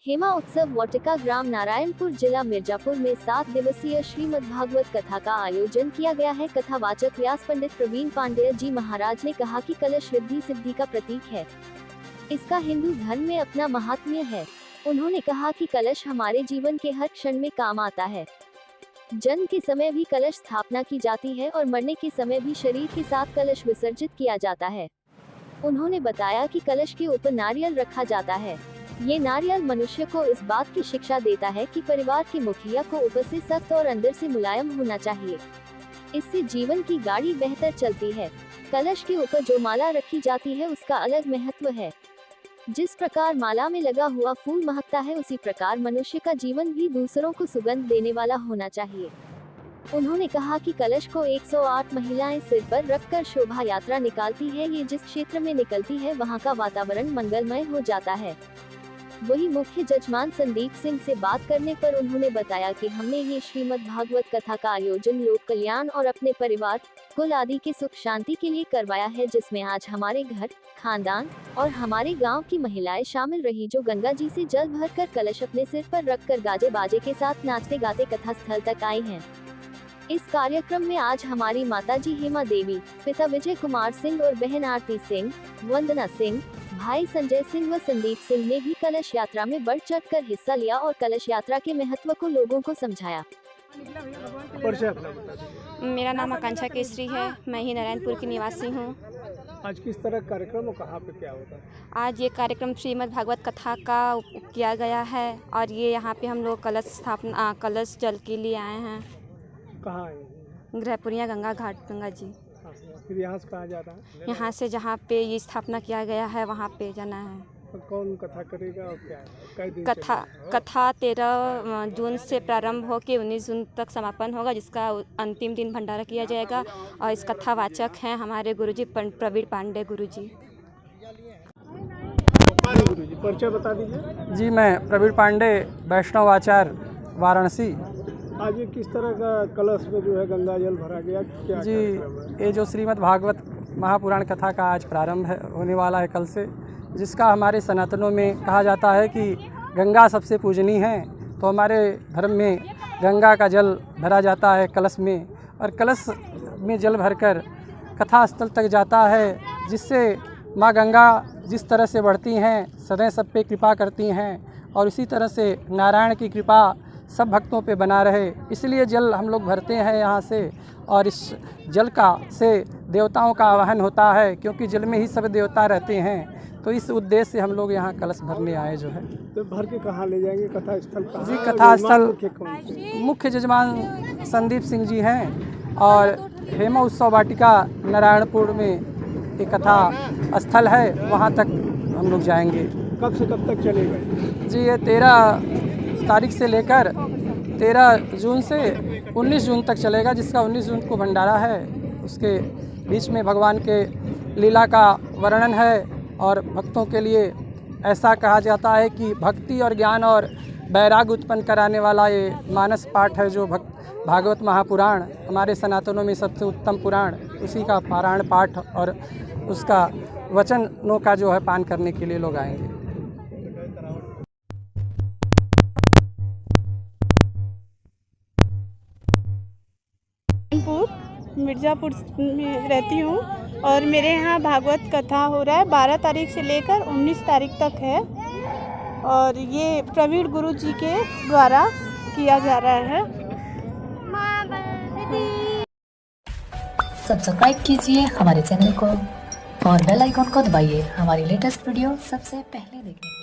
हेमा उत्सव वाटिका ग्राम नारायणपुर जिला मिर्जापुर में 7 दिवसीय श्रीमद्भागवत कथा का आयोजन किया गया है। कथावाचक व्यास पंडित प्रवीण पांडेय जी महाराज ने कहा कि कलश रिद्धि सिद्धि का प्रतीक है। इसका हिंदू धर्म में अपना महात्म्य है। उन्होंने कहा कि कलश हमारे जीवन के हर क्षण में काम आता है। जन्म के समय भी कलश स्थापना की जाती है और मरने के समय भी शरीर के साथ कलश विसर्जित किया जाता है। उन्होंने बताया कि कलश के ऊपर नारियल रखा जाता है। ये नारियल मनुष्य को इस बात की शिक्षा देता है कि परिवार के मुखिया को ऊपर से सख्त और अंदर से मुलायम होना चाहिए। इससे जीवन की गाड़ी बेहतर चलती है। कलश के ऊपर जो माला रखी जाती है उसका अलग महत्व है। जिस प्रकार माला में लगा हुआ फूल महकता है, उसी प्रकार मनुष्य का जीवन भी दूसरों को सुगंध देने वाला होना चाहिए। उन्होंने कहा कि कलश को 108 महिलाएं सिर पर रखकर शोभा यात्रा निकालती है। ये जिस क्षेत्र में निकलती है वहां का वातावरण मंगलमय हो जाता है। वही मुख्य जजमान संदीप सिंह से बात करने पर उन्होंने बताया कि हमने ये श्रीमद्भागवत कथा का आयोजन लोक कल्याण और अपने परिवार, कुल आदि के सुख शांति के लिए करवाया है, जिसमें आज हमारे घर, खानदान और हमारे गांव की महिलाएं शामिल रही, जो गंगा जी से जल भरकर कलश अपने सिर पर रखकर गाजे बाजे के साथ नाचते गाते कथा स्थल तक आई हैं। इस कार्यक्रम में आज हमारी माताजी हेमा देवी, पिता विजय कुमार सिंह और बहन आरती सिंह, वंदना सिंह, भाई संजय सिंह व संदीप सिंह ने भी कलश यात्रा में बढ़ चढ़कर हिस्सा लिया और कलश यात्रा के महत्व को लोगों को समझाया। मेरा नाम आकांक्षा केसरी है। मैं ही नारायणपुर की निवासी हूँ। आज किस तरह कार्यक्रम और कहाँ पे क्या होता है? आज ये कार्यक्रम श्रीमद् भागवत कथा का किया गया है और ये यहाँ पे हम लोग कलश जल के लिए आए हैं। कहाँ आए हैं? गृहपुरिया गंगा घाट, गंगा जी। फिर यहाँ से कहाँ जाना है? यहाँ से जहाँ पे ये स्थापना किया गया है वहाँ पे जाना है। तो कौन कथा करेगा और क्या है? कई दिन कथा 13 जून से प्रारंभ हो के 19 जून तक समापन होगा, जिसका अंतिम दिन भंडारा किया जाएगा। और इस कथावाचक हैं हमारे गुरुजी प्रवीण पांडे गुरुजी। परिचय बता दीजिए। जी, मैं प्रवीण पांडे, वैष्णव आचार्य, वाराणसी। आज ये किस तरह का कलश में जो है गंगा जल भरा गया, क्या जी, ये जो श्रीमद् भागवत महापुराण कथा का आज प्रारंभ होने वाला है कल से, जिसका हमारे सनातनों में कहा जाता है कि गंगा सबसे पूजनीय है। तो हमारे धर्म में गंगा का जल भरा जाता है कलश में, और कलश में जल भरकर कथा स्थल तक जाता है, जिससे माँ गंगा जिस तरह से बढ़ती हैं, सदैव सब पे कृपा करती हैं, और इसी तरह से नारायण की कृपा सब भक्तों पे बना रहे, इसलिए जल हम लोग भरते हैं यहाँ से। और इस जल का से देवताओं का आवाहन होता है, क्योंकि जल में ही सब देवता रहते हैं। तो इस उद्देश्य से हम लोग यहाँ कलश भरने आए जो है। तो भर के कहाँ ले जाएंगे? कथा स्थल कहाँ? जी, कथा स्थल मुख्य जजमान संदीप सिंह जी हैं, और हेमा उत्सव वाटिका नारायणपुर में एक कथा स्थल है, वहाँ तक हम लोग जाएंगे। कब से कब तक चलेगा? जी, ये 13 तारीख से लेकर 13 जून से 19 जून तक चलेगा, जिसका 19 जून को भंडारा है। उसके बीच में भगवान के लीला का वर्णन है, और भक्तों के लिए ऐसा कहा जाता है कि भक्ति और ज्ञान और वैराग्य उत्पन्न कराने वाला ये मानस पाठ है, जो भागवत महापुराण हमारे सनातनों में सबसे उत्तम पुराण, उसी का पारायण पाठ और उसका वचनों का जो है पान करने के लिए लोग आएंगे। मिर्ज़ापुर में रहती हूँ और मेरे यहाँ भागवत कथा हो रहा है। 12 तारीख से लेकर 19 तारीख तक है, और ये प्रवीण गुरु जी के द्वारा किया जा रहा है। सब्सक्राइब कीजिए हमारे चैनल को और बेल आइकॉन को दबाइए हमारी लेटेस्ट वीडियो सबसे पहले देखने के लिए।